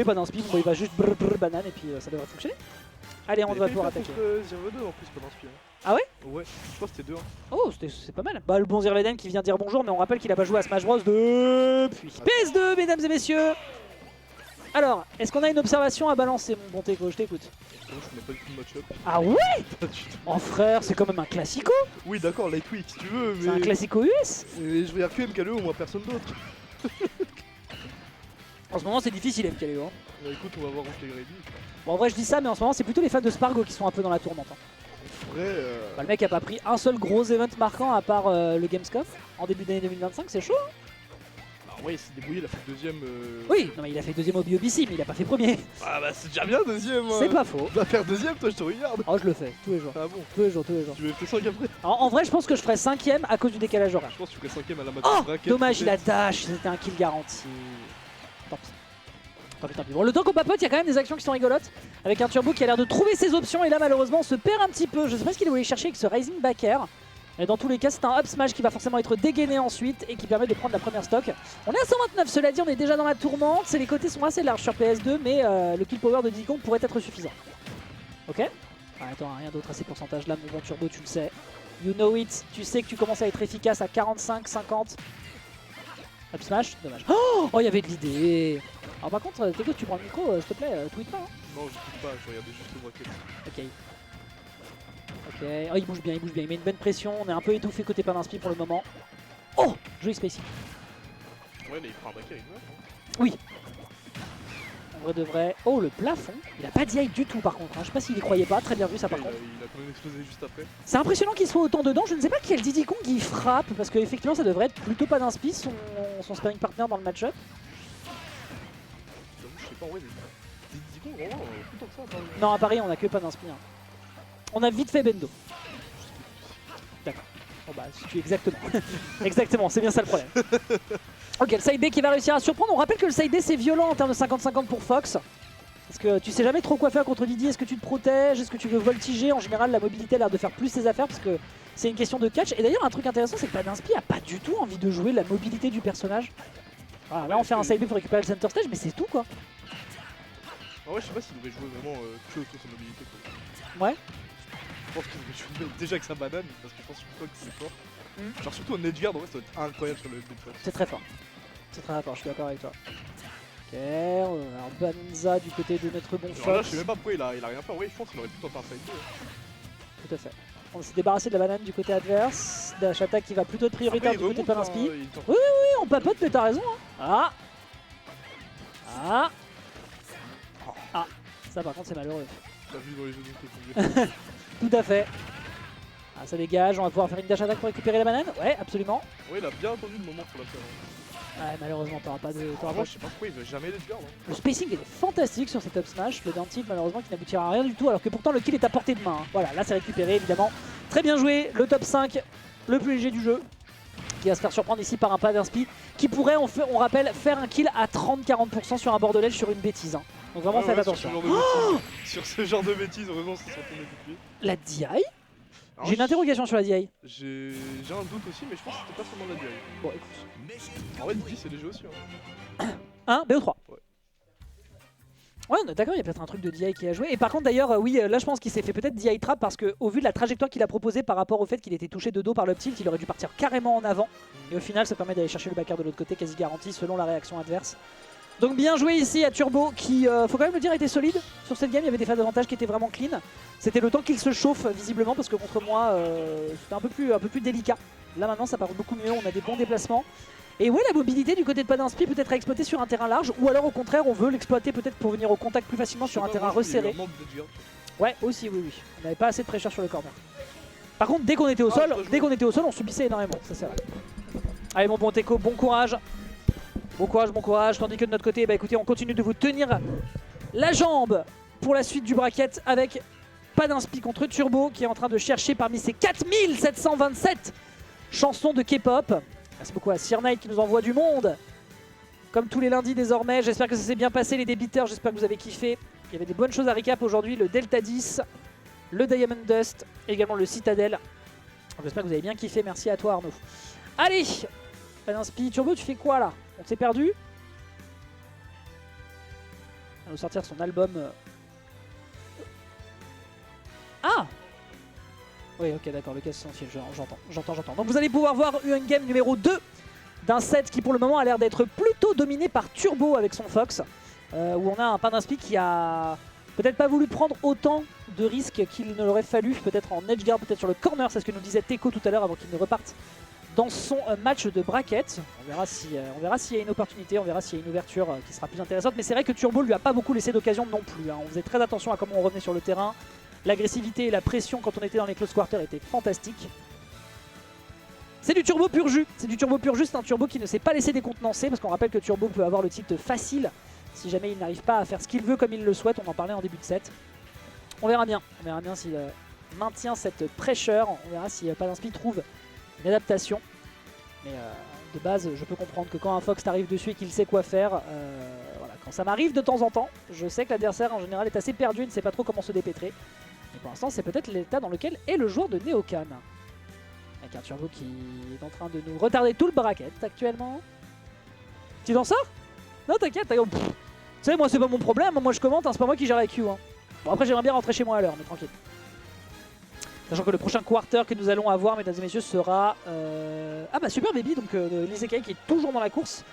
Pas d'inspi, bon, il va juste brrr, brrr, banane et puis ça devrait fonctionner. Allez, on va pouvoir attaquer. Zirve 2 en plus, pas d'inspi. Ah ouais? Ouais, je crois que c'était 2. Oh, c'est pas mal. Bah, le bon Zirveden qui vient dire bonjour, mais on rappelle qu'il a pas joué à Smash Bros depuis PS2, mesdames et messieurs. Alors, est-ce qu'on a une observation à balancer, mon bon Teco? Je t'écoute. Je connais pas du tout le match-up. Ah ouais? Pas du tout. Oh frère, c'est quand même un classico. Oui, d'accord, Lightweight si tu veux, mais. C'est un classico US. Et je regarde que MKLeo, moi personne d'autre. En ce moment, c'est difficile, MKLeo. Hein. Bah, écoute, on va voir où t'es ready. Bon, en vrai, je dis ça, mais en ce moment, c'est plutôt les fans de Spargo qui sont un peu dans la tourmente. Hein. En vrai. Bah, le mec a pas pris un seul gros event marquant à part le Gamescom en début d'année 2025, c'est chaud. Hein. Bah, ouais, il s'est débrouillé, il a fait deuxième. Oui, non, mais il a fait deuxième au BOBC, mais il a pas fait premier. Ah bah, c'est déjà bien deuxième. C'est pas faux. Tu vas faire deuxième, toi, je te regarde. Oh, je le fais tous les jours. Ah bon? Tous les jours, tous les jours. Tu veux faire 5 après? En vrai, je pense que je ferai 5ème à cause du décalage horaire. Je pense que tu ferais 5ème à la match Oh, bracket. dommage, il a dash, c'était un kill garanti. Tant pis. Tant pis, tant pis. Bon, le temps qu'on papote, il y a quand même des actions qui sont rigolotes. Avec un Turbo qui a l'air de trouver ses options. Et là, malheureusement, on se perd un petit peu. Je sais pas ce qu'il voulait chercher avec ce Rising Back Air. Mais dans tous les cas, c'est un up smash qui va forcément être dégainé ensuite et qui permet de prendre la première stock. On est à 129, cela dit, on est déjà dans la tourmente. Les côtés sont assez larges sur PS2, mais le kill power de Diddy Kong pourrait être suffisant. Ok. Ah, attends, rien d'autre à ces pourcentages là, mon bon Turbo, tu le sais. You know it, tu sais que tu commences à être efficace à 45, 50. Up smash, dommage. Oh, il y avait de l'idée. Alors par contre, Teco, tu prends le micro, s'il te plaît, tweet pas. Hein. Non, je tweet pas, je regardais juste le bracket. Ok. Ok, oh, il bouge bien, il bouge bien, il met une bonne pression, on est un peu étouffé côté pas d'inspi pour le moment. Oh, joli spacing. Ouais, mais il prend un bracket avec moi. Oui. En vrai de vrai. Oh, le plafond, il a pas d'IA du tout par contre. Hein. Je sais pas s'il y croyait pas, très bien vu ça par contre. Il a quand même explosé juste après. C'est impressionnant qu'il soit autant dedans, je ne sais pas quel Diddy Kong il frappe, parce qu'effectivement ça devrait être plutôt pas d'inspi son sparring partner dans le match-up. Je sais pas, en vrai, Diddy Kong, vraiment, plus tant que ça. Enfin, Non, à Paris on a que pas d'inspi. Hein. On a vite fait Bendo. D'accord. Bon bah, tu exactement. Exactement, c'est bien ça le problème. Ok, le side B qui va réussir à surprendre. On rappelle que le side B c'est violent en termes de 50-50 pour Fox. Parce que tu sais jamais trop quoi faire contre Diddy. Est-ce que tu te protèges? Est-ce que tu veux voltiger? En général, la mobilité a l'air de faire plus ses affaires parce que c'est une question de catch. Et d'ailleurs, un truc intéressant, c'est que Padinspi a pas du tout envie de jouer la mobilité du personnage. Voilà, là, on fait un side B pour récupérer le center stage, mais c'est tout quoi. en vrai, je sais pas s'il devait jouer vraiment que autour de sa mobilité. Quoi. Ouais. Je pense qu'il devait jouer déjà avec sa banane, parce que je pense que c'est fort. Genre, surtout en edgeguard, en vrai, ça doit être incroyable sur le deadshot. C'est très fort. C'est très fort, je suis d'accord avec toi. Ok, on a un Banza du côté de notre bon Fox. Alors là, je sais même pas pourquoi il a rien fait. En vrai, je pense qu'il aurait pu tenter un side B. Tout à fait. On s'est débarrassé de la banane du côté adverse. Dash attack qui va plutôt être prioritaire du côté de Padinspi. Oui, on papote, mais t'as raison. Hein. Ah. Ah. Ça par contre c'est malheureux. T'as vu dans les jeux de Tout à fait. Ah, ça dégage, on va pouvoir faire une dash attack pour récupérer la banane. Ouais, absolument. Ouais, il a bien attendu le moment pour la faire. Ouais, malheureusement, t'auras pas de. Moi, je sais pas pourquoi il veut jamais l'edgeguard. Le spacing est fantastique sur cet up smash. Le down tilt, malheureusement, qui n'aboutira à rien du tout. Alors que pourtant, le kill est à portée de main. Hein. Voilà, là, c'est récupéré évidemment. Très bien joué. Le top 5, le plus léger du jeu. Qui va se faire surprendre ici par un pas d'inspi. Qui pourrait, on rappelle, faire un kill à 30-40% sur un bordelais sur une bêtise. Hein. Donc vraiment, faites attention. Sur ce genre de bêtises, heureusement, c'est sorti depuis. La DI. J'ai une interrogation sur la DI. J'ai un doute aussi, mais je pense que c'était pas seulement la DI. Bon, écoute. En vrai, DI, c'est léger aussi. Hein. 1, BO3. Ouais. Ouais, on est d'accord, il y a peut-être un truc de DI qui a joué. Et par contre, d'ailleurs, oui, là, je pense qu'il s'est fait peut-être DI trap parce qu'au vu de la trajectoire qu'il a proposée par rapport au fait qu'il était touché de dos par le tilt, il aurait dû partir carrément en avant. Et au final, ça permet d'aller chercher le backer de l'autre côté, quasi garanti, selon la réaction adverse. Donc bien joué ici à Turbo qui, faut quand même le dire, était solide sur cette game. Il y avait des phases d'avantage qui étaient vraiment clean. C'était le temps qu'il se chauffe visiblement parce que contre moi c'était un peu plus délicat. Là maintenant ça part beaucoup mieux, on a des bons déplacements. Et ouais, la mobilité du côté de Padinspi peut-être à exploiter sur un terrain large, ou alors au contraire on veut l'exploiter peut-être pour venir au contact plus facilement sur un terrain resserré. Ouais, aussi, oui. On n'avait pas assez de pressure sur le corner. Par contre, dès qu'on était au sol, on subissait énormément, ça c'est vrai. Allez mon bon Teco, bon courage. Bon courage, tandis que de notre côté, bah écoutez, on continue de vous tenir la jambe pour la suite du bracket avec Padinspi contre Turbo qui est en train de chercher parmi ces 4727 chansons de K-pop. Merci beaucoup à Sir Knight qui nous envoie du monde, comme tous les lundis désormais. J'espère que ça s'est bien passé les débiteurs, j'espère que vous avez kiffé. Il y avait des bonnes choses à récap aujourd'hui, le Delta 10, le Diamond Dust, également le Citadel. J'espère que vous avez bien kiffé, merci à toi Arnaud. Allez, Padinspi, Turbo, tu fais quoi là? On s'est perdu? va nous sortir son album. Ah oui, ok, d'accord, le cas essentiel, j'entends. Donc vous allez pouvoir voir une game numéro 2 d'un set qui pour le moment a l'air d'être plutôt dominé par Turbo avec son Fox, où on a un Padinspi qui a peut-être pas voulu prendre autant de risques qu'il ne l'aurait fallu, peut-être en edge guard, peut-être sur le corner, c'est ce que nous disait Teco tout à l'heure avant qu'il ne reparte dans son match de bracket. On verra s'il y a une opportunité, on verra s'il y a une ouverture qui sera plus intéressante, mais c'est vrai que Turbo lui a pas beaucoup laissé d'occasion non plus, hein. On faisait très attention à comment on revenait sur le terrain, l'agressivité et la pression quand on était dans les close quarters étaient fantastiques. C'est du turbo pur jus, c'est un turbo qui ne s'est pas laissé décontenancer parce qu'on rappelle que Turbo peut avoir le titre facile si jamais il n'arrive pas à faire ce qu'il veut comme il le souhaite, on en parlait en début de set. On verra bien s'il maintient cette pressure, on verra si Padinspi trouve une adaptation. Mais de base, je peux comprendre que quand un Fox t'arrive dessus et qu'il sait quoi faire, voilà, quand ça m'arrive de temps en temps, je sais que l'adversaire en général est assez perdu, il ne sait pas trop comment se dépêtrer. Mais pour l'instant, c'est peut-être l'état dans lequel est le joueur de Neocan. Avec un Turbo qui est en train de nous retarder tout le bracket actuellement. Tu t'en sors? Non, t'inquiète. Tu sais, moi, c'est pas mon problème. Moi, je commente. Hein, c'est pas moi qui gère la queue. Hein. Bon, après, j'aimerais bien rentrer chez moi à l'heure, mais tranquille. Sachant que le prochain quarter que nous allons avoir, mesdames et messieurs, sera... Ah bah, Super Baby, donc l'Isekai qui est toujours dans la course.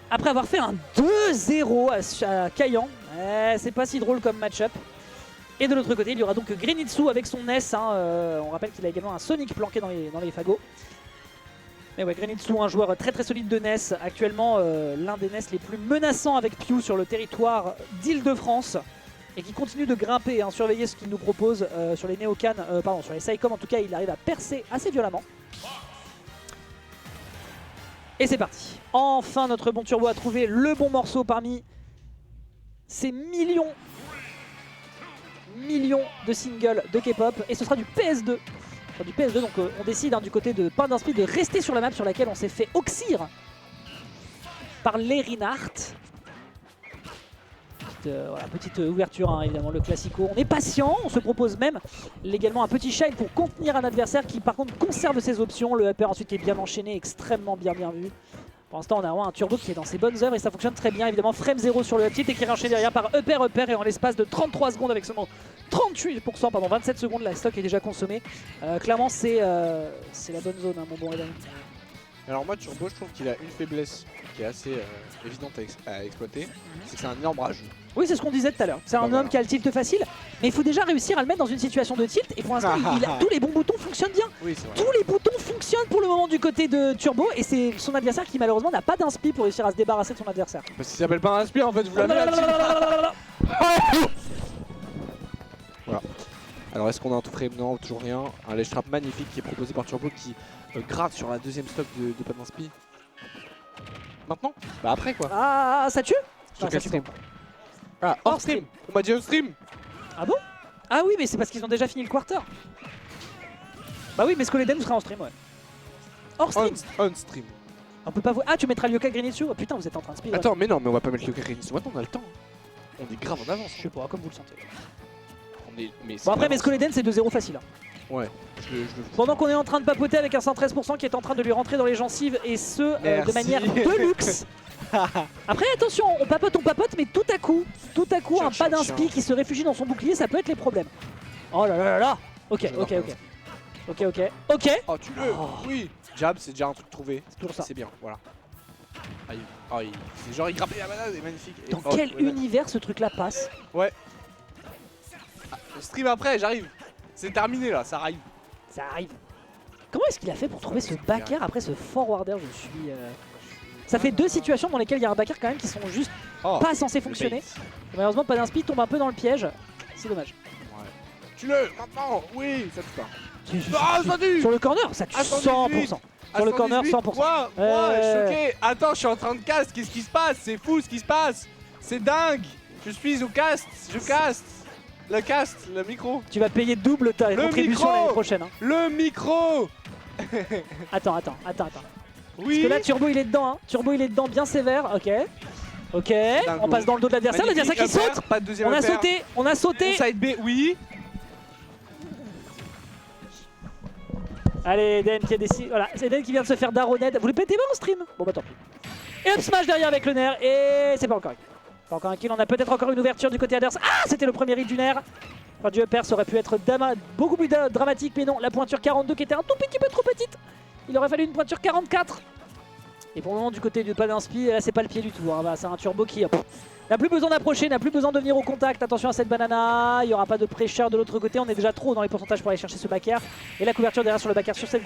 Après avoir fait un 2-0 à Kayan. C'est pas si drôle comme match-up. Et de l'autre côté, il y aura donc Grenitsu avec son Ness. Hein, on rappelle qu'il a également un Sonic planqué dans les fagots. Mais ouais, Grenitsu, un joueur très très solide de Ness. Actuellement, l'un des Ness les plus menaçants avec Pew sur le territoire d'Île-de-France. Et qui continue de grimper, hein, surveiller ce qu'il nous propose sur les Neocan, sur les Saicom. En tout cas, il arrive à percer assez violemment. Et c'est parti. Enfin, notre bon Turbo a trouvé le bon morceau parmi ces millions de singles de K-pop, et ce sera du PS2. Enfin, du PS2, donc on décide du côté de Padinspi de rester sur la map sur laquelle on s'est fait oxyre par les Reinhardt. Petite ouverture, hein, évidemment, le classico. On est patient, on se propose même également un petit shine pour contenir un adversaire qui par contre conserve ses options. Le upper ensuite qui est bien enchaîné, extrêmement bien vu. Pour l'instant, on a vraiment un Turbo qui est dans ses bonnes œuvres et ça fonctionne très bien. Évidemment, frame 0 sur le up tilt et qui est enchaîné derrière par upper et en l'espace de 33 secondes avec seulement 38%, pardon, 27 secondes, la stock est déjà consommée. Clairement, c'est la bonne zone, hein, mon bon Eden. Alors moi, Turbo, je trouve qu'il a une faiblesse qui est assez évidente à exploiter, c'est que c'est un énorme rageux. Oui, c'est ce qu'on disait tout à l'heure. C'est un homme qui a le tilt facile, mais il faut déjà réussir à le mettre dans une situation de tilt. Et pour l'instant, tous les bons boutons fonctionnent bien. Oui, c'est vrai. Tous les boutons fonctionnent pour le moment du côté de Turbo. Et c'est son adversaire qui malheureusement n'a pas d'inspi pour réussir à se débarrasser de son adversaire. Parce qu'il s'appelle pas un inspi en fait, vous l'avez Voilà. Alors est-ce qu'on a un tout frame? Non, toujours rien. Un ledge trap magnifique qui est proposé par Turbo qui gratte sur la deuxième stock de Padinspi. Maintenant? Bah après quoi. Ah, ça tue? Sur quel stream? Pas. Ah, hors stream. On m'a dit off stream. Ah bon? Ah oui, mais c'est parce qu'ils ont déjà fini le quarter. Bah oui, mais Skoleden sera en stream, ouais. Hors stream. On stream. On peut pas vous... Ah, tu mettras Ryoka Grenitsu? Oh putain, vous êtes en train de speed. Attends, mais non, mais on va pas mettre le Grenitsu maintenant, on a le temps. On est grave en avance. Je sais pas, comme vous le sentez. Bon après, mais Skoleden c'est 2-0 facile. Hein. Ouais. Pendant qu'on est en train de papoter avec un 113% qui est en train de lui rentrer dans les gencives et ce de manière de luxe. Après attention, on papote, mais tout à coup un pas d'inspi qui se réfugie dans son bouclier, ça peut être les problèmes. Oh là là là là. Ok. Oh, tu le. Oui. Jab, c'est déjà un truc trouvé. C'est toujours ça. C'est bien, voilà. Aïe. C'est genre il grappait la banane, c'est magnifique. Dans quel univers ce truc là passe? Ouais. Stream après, j'arrive. C'est terminé là, ça arrive. Ça arrive. Comment est-ce qu'il a fait pour trouver ce backer après ce forwarder? Je suis... Ça fait deux situations dans lesquelles il y a un backer quand même qui sont juste pas censés fonctionner. Malheureusement, Padinspi tombe un peu dans le piège. C'est dommage. Ouais. Tue-le maintenant. Oui, ça tue pas. Ah, ça tue. Sur le corner, ça tue 100%. Sur le corner, 100%. Quoi choqué. Attends, je suis en train de cast. Qu'est-ce qui se passe? C'est fou ce qui se passe. C'est dingue. Je suis au cast. Je caste. Le cast, le micro. Tu vas payer double ta contribution l'année prochaine. Hein. Le micro. Attends. Oui. Parce que là, Turbo il est dedans. Hein. Turbo il est dedans, bien sévère. Ok. On passe dans le dos de l'adversaire. L'adversaire qui saute. Pas de deuxième on a sauté. Side B, oui. Allez, Eden qui a décidé. Voilà, c'est Eden qui vient de se faire daronette. Vous le pétez pas en stream? Bon bah tant pis. Et up smash derrière avec le nerf. Et c'est pas encore. Pas encore un kill, on a peut-être encore une ouverture du côté adverse. Ah, c'était le premier hit du Nair. Enfin, du upper, ça aurait pu être beaucoup plus dramatique, mais non, la pointure 42 qui était un tout petit peu trop petite. Il aurait fallu une pointure 44. Et pour le moment, du côté du Padinspi, là, c'est pas le pied du tout. Hein. Bah, c'est un turbo qui n'a plus besoin d'approcher, n'a plus besoin de venir au contact. Attention à cette banana, il n'y aura pas de pressure de l'autre côté. On est déjà trop dans les pourcentages pour aller chercher ce back air. Et la couverture derrière sur le back air sur cette